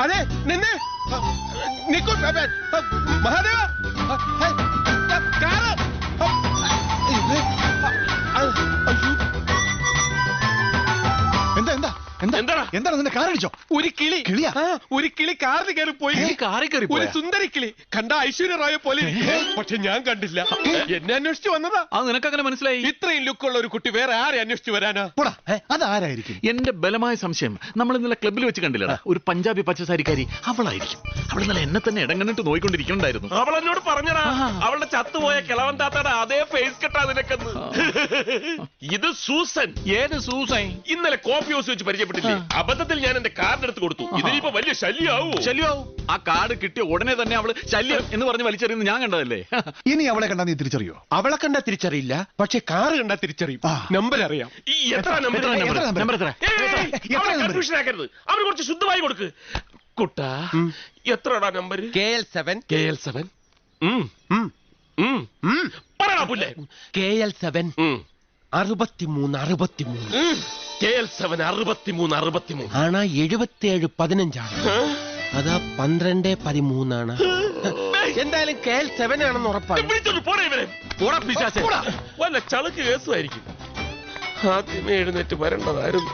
അതെ നിന്നെ നിക്കൂ മഹാദേവ കാറ് എന്താണ് നിന്റെ കാറടിച്ചോ? ഒരു കിളി കിളിയാ? ഒരു കിളി കാറിൽ കയറി പോയി. കാറിൽ കയറി ഒരു സുന്ദരി കിളി കണ്ട ഐശ്വര്യ റായെ പോലെ. പക്ഷെ ഞാൻ കണ്ടില്ല. എന്നെ അന്വേഷിച്ചു വന്നതാ. അത് നിനക്കങ്ങനെ മനസ്സിലായി? ഇത്രയും ലുക്കുള്ള ഒരു കുട്ടി വേറെ ആരെ അന്വേഷിച്ചു വരാനാ? അതാരായിരിക്കും? എന്റെ ബലമായ സംശയം നമ്മൾ ഇന്നലെ ക്ലബ്ബിൽ വെച്ച് കണ്ടില്ലടാ, ഒരു പഞ്ചാബി പച്ചസാരിക്കാരി. അവളായിരിക്കും. അവൾ ഇന്നലെ എന്നെ തന്നെ ഇടങ്ങണിട്ട് നോയിക്കൊണ്ടിരിക്കണ്ടായിരുന്നു. അവൾ എന്നോട് പറഞ്ഞടാ, അവളുടെ ചത്തുപോയ കിളവൻ താത്തയുടെ അതേ ഫേസ് കെട്ടാ നിനക്കെന്ന്. ഇത് സൂസൻ. ഏത് സൂസൻ? ഇന്നലെ കോഫി ഹൗസ് വെച്ച് പരിചയപ്പെട്ടില്ലേ? അബദ്ധത്തിൽ ഞാൻ എന്റെ കാർഡ് എടുത്ത് കൊടുത്തു. ഇതിനിപ്പോ വലിയ ശല്യാവൂ. ആ കാർഡ് കിട്ടിയ ഉടനെ തന്നെ അവള് ശല്യം എന്ന് പറഞ്ഞ് വലിച്ചെറിയുന്നത് ഞാൻ കണ്ടതല്ലേ. ഇനി അവളെ കണ്ടാ നീ തിരിച്ചറിയോ? അവളെ കണ്ടാ തിരിച്ചറിയില്ല, പക്ഷെ കാറ് കണ്ടാ തിരിച്ചറിയും. നമ്പർ അറിയാം. കൺഫ്യൂഷൻ ആക്കരുത്. അവർ കുറച്ച് ശുദ്ധമായി കൊടുക്ക്. കുട്ടാ, എത്രടാ നമ്പർ? KL7. പറടാ പുല്ലേ. KL7 63 KL7 63 ആണാ 77 15 അതാ 12 13 എന്തായാലും KL7 ആണെന്ന് ഉറപ്പാണ്. വല്ല ചളുക്ക് കേസുമായിരിക്കും. ആദ്യമേ എഴുന്നേറ്റ് വരേണ്ടതായിരുന്നു.